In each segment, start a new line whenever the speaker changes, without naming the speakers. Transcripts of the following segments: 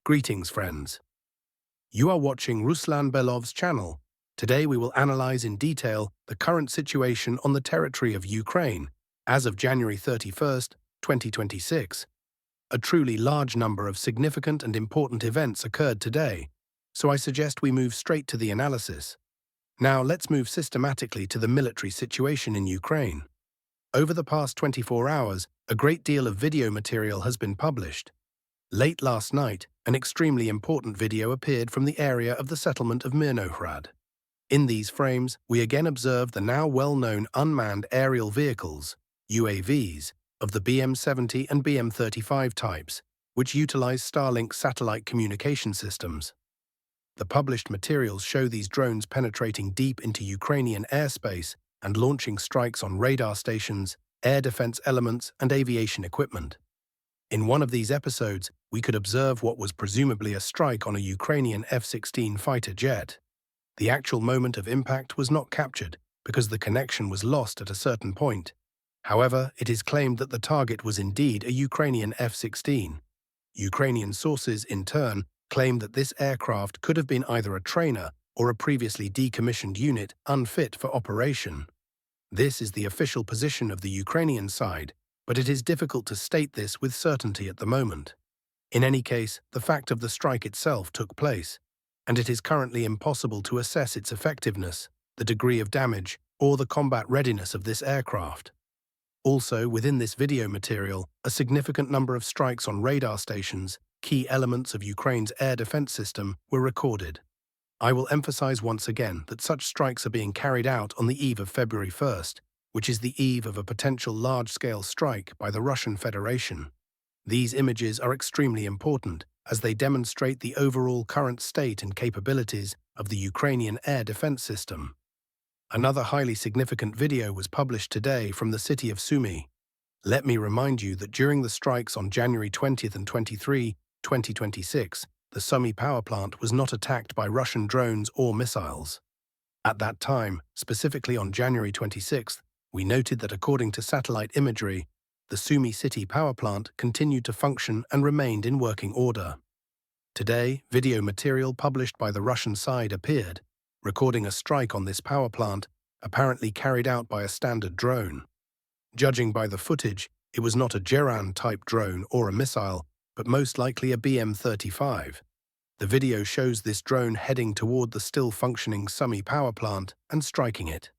Greetings, friends. You are watching Ruslan Belov's channel. Today we will analyze in detail the current situation on the territory of Ukraine as of January 31st, 2026. A truly large number of significant and important events occurred today, so I suggest we move straight to the analysis. Now let's move systematically to the military situation in Ukraine. Over the past 24 hours, a great deal of video material has been published. Late last night, an extremely important video appeared from the area of the settlement of Mirnohrad. In these frames, we again observe the now well-known unmanned aerial vehicles, UAVs, of the BM-70 and BM-35 types, which utilize Starlink satellite communication systems. The published materials show these drones penetrating deep into Ukrainian airspace and launching strikes on radar stations, air defense elements, and aviation equipment. In one of these episodes, we could observe what was presumably a strike on a Ukrainian F-16 fighter jet. The actual moment of impact was not captured because the connection was lost at a certain point. However, it is claimed that the target was indeed a Ukrainian F-16. Ukrainian sources, in turn, claim that this aircraft could have been either a trainer or a previously decommissioned unit unfit for operation. This is the official position of the Ukrainian side, but it is difficult to state this with certainty at the moment. In any case, the fact of the strike itself took place, and it is currently impossible to assess its effectiveness, the degree of damage, or the combat readiness of this aircraft. Also, within this video material, a significant number of strikes on radar stations, key elements of Ukraine's air defense system, were recorded. I will emphasize once again that such strikes are being carried out on the eve of February 1st, which is the eve of a potential large-scale strike by the Russian Federation. These images are extremely important as they demonstrate the overall current state and capabilities of the Ukrainian air defense system. Another highly significant video was published today from the city of Sumy. Let me remind you that during the strikes on January 20th and 23, 2026, the Sumy power plant was not attacked by Russian drones or missiles. At that time, specifically on January 26th, we noted that according to satellite imagery, the Sumy city power plant continued to function and remained in working order. Today, video material published by the Russian side appeared, recording a strike on this power plant, apparently carried out by a standard drone. Judging by the footage, it was not a Geran-type drone or a missile, but most likely a BM-35. The video shows this drone heading toward the still-functioning Sumy power plant and striking it.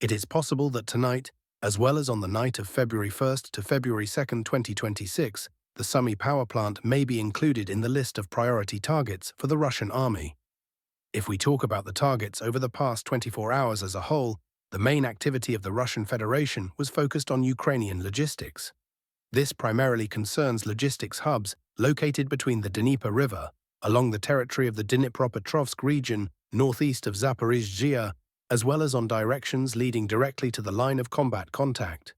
It is possible that tonight, as well as on the night of February 1st to February 2nd, 2026, the Sumy power plant may be included in the list of priority targets for the Russian army. If we talk about the targets over the past 24 hours as a whole, the main activity of the Russian Federation was focused on Ukrainian logistics. This primarily concerns logistics hubs located between the Dnieper River, along the territory of the Dnipropetrovsk region, northeast of Zaporizhzhia, as well as on directions leading directly to the line of combat contact.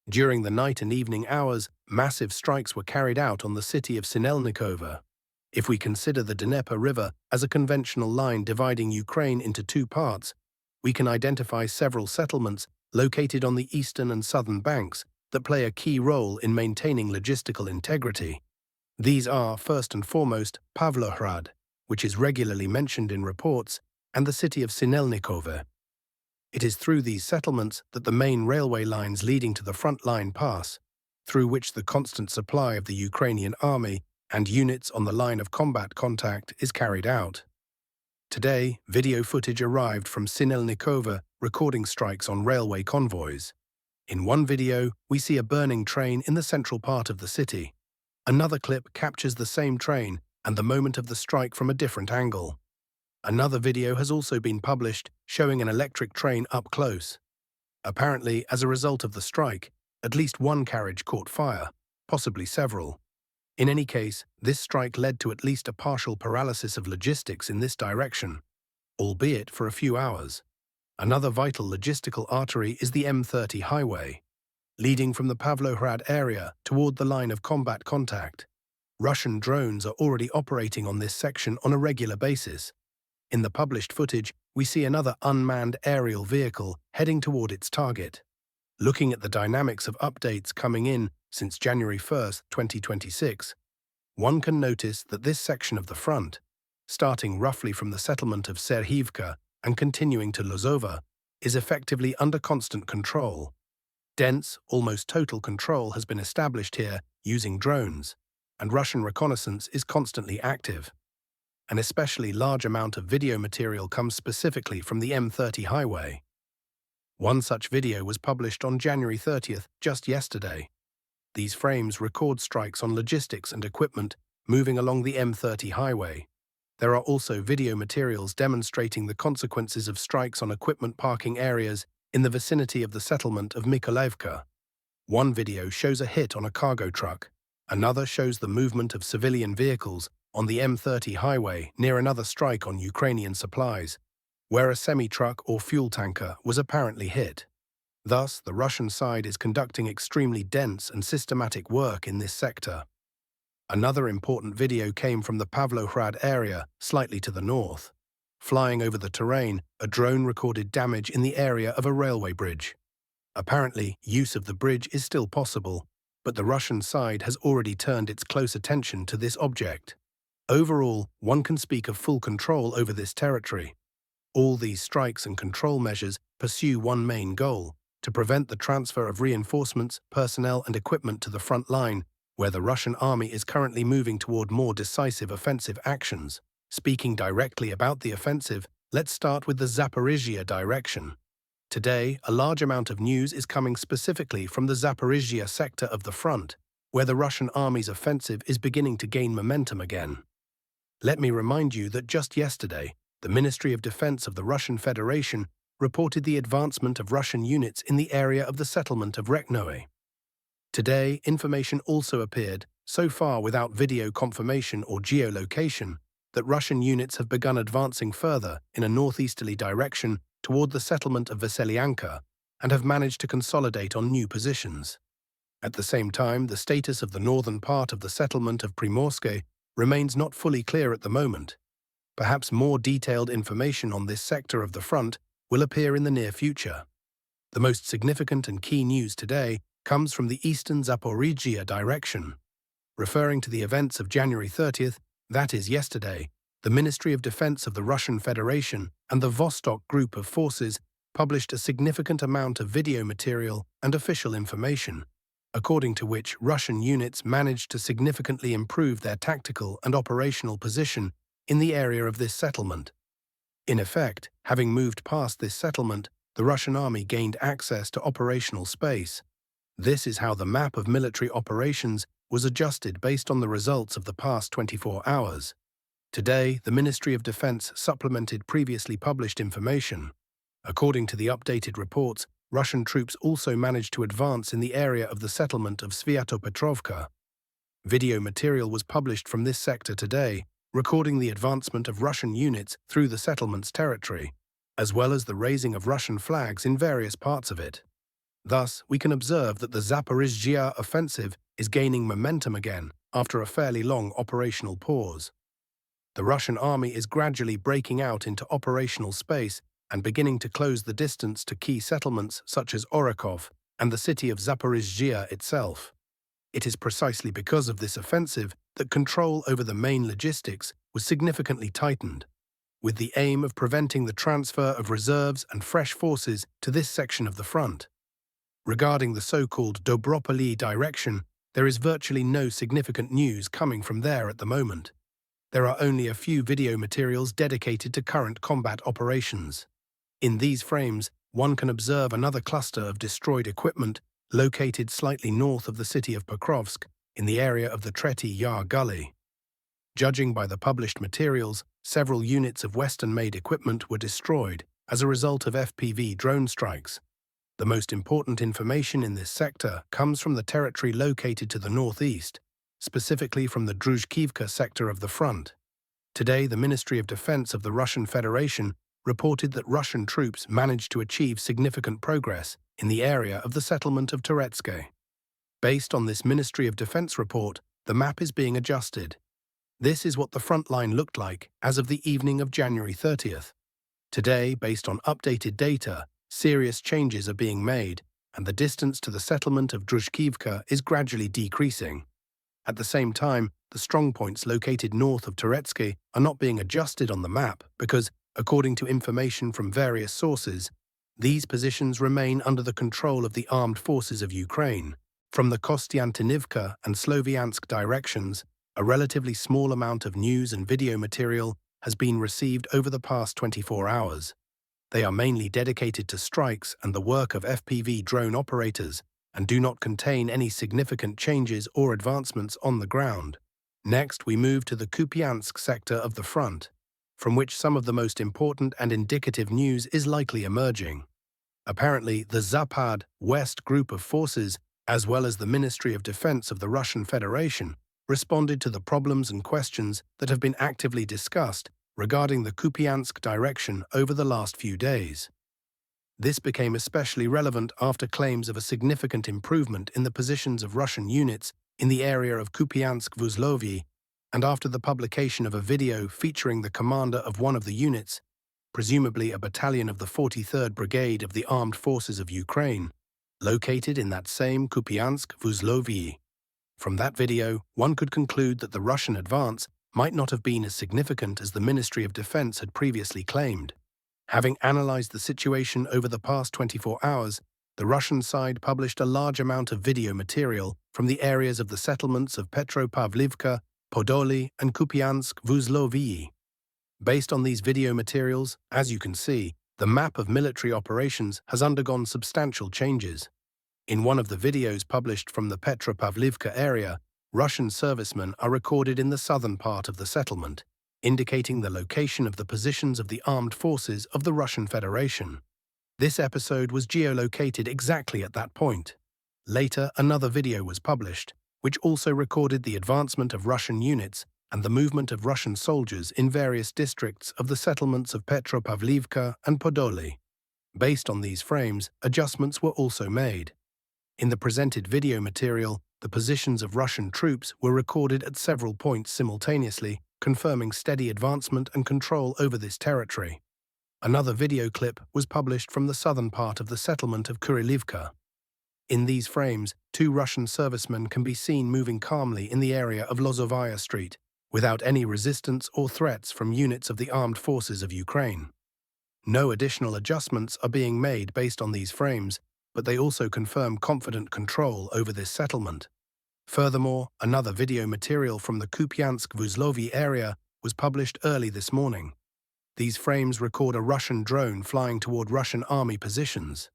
During the night and evening hours, massive strikes were carried out on the city of Sinelnikova. If we consider the Dnieper River as a conventional line dividing Ukraine into two parts, we can identify several settlements located on the eastern and southern banks that play a key role in maintaining logistical integrity. These are, first and foremost, Pavlohrad, which is regularly mentioned in reports, and the city of Sinelnikova. It is through these settlements that the main railway lines leading to the front line pass, through which the constant supply of the Ukrainian army and units on the line of combat contact is carried out. Today, video footage arrived from Sinelnikova recording strikes on railway convoys. In one video, we see a burning train in the central part of the city. Another clip captures the same train and the moment of the strike from a different angle. Another video has also been published showing an electric train up close. Apparently, as a result of the strike, at least one carriage caught fire, possibly several. In any case, this strike led to at least a partial paralysis of logistics in this direction, albeit for a few hours. Another vital logistical artery is the M30 highway, leading from the Pavlohrad area toward the line of combat contact. Russian drones are already operating on this section on a regular basis. In the published footage, we see another unmanned aerial vehicle heading toward its target. Looking at the dynamics of updates coming in since January 1st, 2026, one can notice that this section of the front, starting roughly from the settlement of Serhivka and continuing to Lozova, is effectively under constant control. Dense, almost total control has been established here using drones, and Russian reconnaissance is constantly active. An especially large amount of video material comes specifically from the M30 highway. One such video was published on January 30th, just yesterday. These frames record strikes on logistics and equipment moving along the M30 highway. There are also video materials demonstrating the consequences of strikes on equipment parking areas in the vicinity of the settlement of Mykolaievka. One video shows a hit on a cargo truck. Another shows the movement of civilian vehicles on the M30 highway near another strike on Ukrainian supplies, where a semi-truck or fuel tanker was apparently hit. Thus, the Russian side is conducting extremely dense and systematic work in this sector. Another important video came from the Pavlohrad area, slightly to the north. Flying over the terrain, a drone recorded damage in the area of a railway bridge. Apparently, use of the bridge is still possible, but the Russian side has already turned its close attention to this object. Overall, one can speak of full control over this territory. All these strikes and control measures pursue one main goal: to prevent the transfer of reinforcements, personnel and equipment to the front line, where the Russian army is currently moving toward more decisive offensive actions. Speaking directly about the offensive, let's start with the Zaporizhzhia direction. Today, a large amount of news is coming specifically from the Zaporizhzhia sector of the front, where the Russian army's offensive is beginning to gain momentum again. Let me remind you that just yesterday, the Ministry of Defense of the Russian Federation reported the advancement of Russian units in the area of the settlement of Rekhnoe. Today, information also appeared, so far without video confirmation or geolocation, that Russian units have begun advancing further in a northeasterly direction toward the settlement of Veselyanka and have managed to consolidate on new positions. At the same time, the status of the northern part of the settlement of Primorske remains not fully clear at the moment. Perhaps more detailed information on this sector of the front will appear in the near future. The most significant and key news today comes from the eastern Zaporizhzhia direction. Referring to the events of January 30th, that is yesterday, the Ministry of Defense of the Russian Federation and the Vostok Group of Forces published a significant amount of video material and official information, according to which Russian units managed to significantly improve their tactical and operational position in the area of this settlement. In effect, having moved past this settlement, the Russian army gained access to operational space. This is how the map of military operations was adjusted based on the results of the past 24 hours. Today, the Ministry of Defense supplemented previously published information. According to the updated reports, Russian troops also managed to advance in the area of the settlement of Sviatopetrovka. Video material was published from this sector today, recording the advancement of Russian units through the settlement's territory, as well as the raising of Russian flags in various parts of it. Thus, we can observe that the Zaporizhzhia offensive is gaining momentum again after a fairly long operational pause. The Russian army is gradually breaking out into operational space and beginning to close the distance to key settlements such as Orakov and the city of Zaporizhzhia itself. It is precisely because of this offensive that control over the main logistics was significantly tightened, with the aim of preventing the transfer of reserves and fresh forces to this section of the front. Regarding the so-called Dobropoli direction, there is virtually no significant news coming from there at the moment. There are only a few video materials dedicated to current combat operations. In these frames, one can observe another cluster of destroyed equipment located slightly north of the city of Pokrovsk, in the area of the Tretty Yar Gully. Judging by the published materials, several units of Western-made equipment were destroyed as a result of FPV drone strikes. The most important information in this sector comes from the territory located to the northeast, specifically from the Druzhkivka sector of the front. Today, the Ministry of Defense of the Russian Federation reported that Russian troops managed to achieve significant progress in the area of the settlement of Toretsk. Based on this Ministry of Defense report, the map is being adjusted. This is what the front line looked like as of the evening of January 30th. Today, based on updated data, serious changes are being made, and the distance to the settlement of Druzhkivka is gradually decreasing. At the same time, the strongpoints located north of Turetsky are not being adjusted on the map because, according to information from various sources, these positions remain under the control of the armed forces of Ukraine. From the Kostiantynivka and Sloviansk directions, a relatively small amount of news and video material has been received over the past 24 hours. They are mainly dedicated to strikes and the work of FPV drone operators and do not contain any significant changes or advancements on the ground. Next, we move to the Kupiansk sector of the front, from which some of the most important and indicative news is likely emerging. Apparently, the Zapad West group of forces, as well as the Ministry of Defense of the Russian Federation, responded to the problems and questions that have been actively discussed regarding the Kupiansk direction over the last few days. This became especially relevant after claims of a significant improvement in the positions of Russian units in the area of Kupiansk-Vuzlovyi, and after the publication of a video featuring the commander of one of the units, presumably a battalion of the 43rd Brigade of the Armed Forces of Ukraine, located in that same Kupiansk-Vuzlovyi. From that video, one could conclude that the Russian advance might not have been as significant as the Ministry of Defense had previously claimed. Having analyzed the situation over the past 24 hours, the Russian side published a large amount of video material from the areas of the settlements of Petropavlivka, Podoli, and Kupiansk-Vuzlovyi. Based on these video materials, as you can see, the map of military operations has undergone substantial changes. In one of the videos published from the Petropavlivka area, Russian servicemen are recorded in the southern part of the settlement, indicating the location of the positions of the armed forces of the Russian Federation. This episode was geolocated exactly at that point. Later, another video was published, which also recorded the advancement of Russian units and the movement of Russian soldiers in various districts of the settlements of Petropavlivka and Podoli. Based on these frames, adjustments were also made. In the presented video material, the positions of Russian troops were recorded at several points simultaneously, confirming steady advancement and control over this territory. Another video clip was published from the southern part of the settlement of Kurilivka. In these frames, two Russian servicemen can be seen moving calmly in the area of Lozovaya Street, without any resistance or threats from units of the armed forces of Ukraine. No additional adjustments are being made based on these frames, but they also confirm confident control over this settlement. Furthermore, another video material from the Kupiansk-Vuzlovyi area was published early this morning. These frames record a Russian drone flying toward Russian army positions.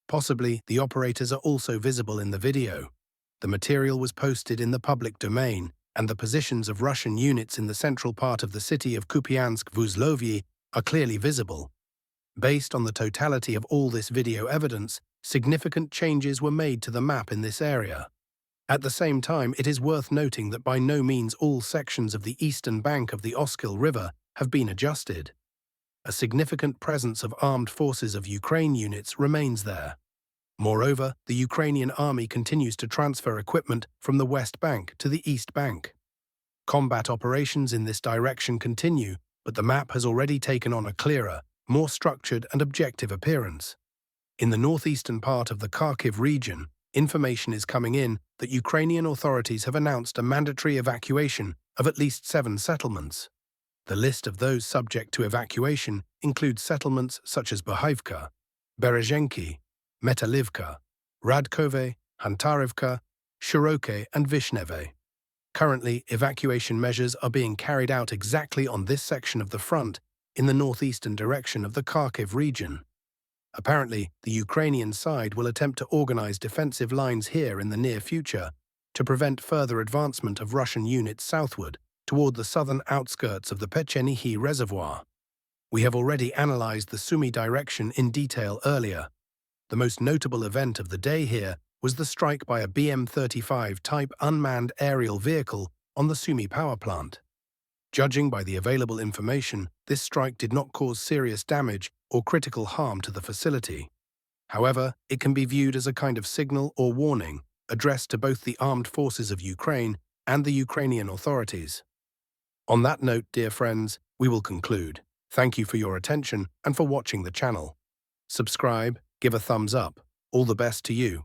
Possibly, the operators are also visible in the video. The material was posted in the public domain, and the positions of Russian units in the central part of the city of Kupiansk-Vuzlovyi are clearly visible. Based on the totality of all this video evidence, significant changes were made to the map in this area. At the same time, it is worth noting that by no means all sections of the eastern bank of the Oskil River have been adjusted. A significant presence of armed forces of Ukraine units remains there. Moreover, the Ukrainian army continues to transfer equipment from the West Bank to the East Bank. Combat operations in this direction continue, but the map has already taken on a clearer, more structured and objective appearance. In the northeastern part of the Kharkiv region, information is coming in that Ukrainian authorities have announced a mandatory evacuation of at least 7 settlements. The list of those subject to evacuation includes settlements such as Bohivka, Berezhenki, Metalivka, Radkove, Hantarivka, Shiroke, and Vishneve. Currently, evacuation measures are being carried out exactly on this section of the front in the northeastern direction of the Kharkiv region. Apparently, the Ukrainian side will attempt to organize defensive lines here in the near future to prevent further advancement of Russian units southward toward the southern outskirts of the Pechenihi Reservoir. We have already analyzed the Sumy direction in detail earlier. The most notable event of the day here was the strike by a BM-35 type unmanned aerial vehicle on the Sumy power plant. Judging by the available information, this strike did not cause serious damage or critical harm to the facility. However, it can be viewed as a kind of signal or warning addressed to both the armed forces of Ukraine and the Ukrainian authorities. On that note, dear friends, we will conclude. Thank you for your attention and for watching the channel. Subscribe, give a thumbs up. All the best to you.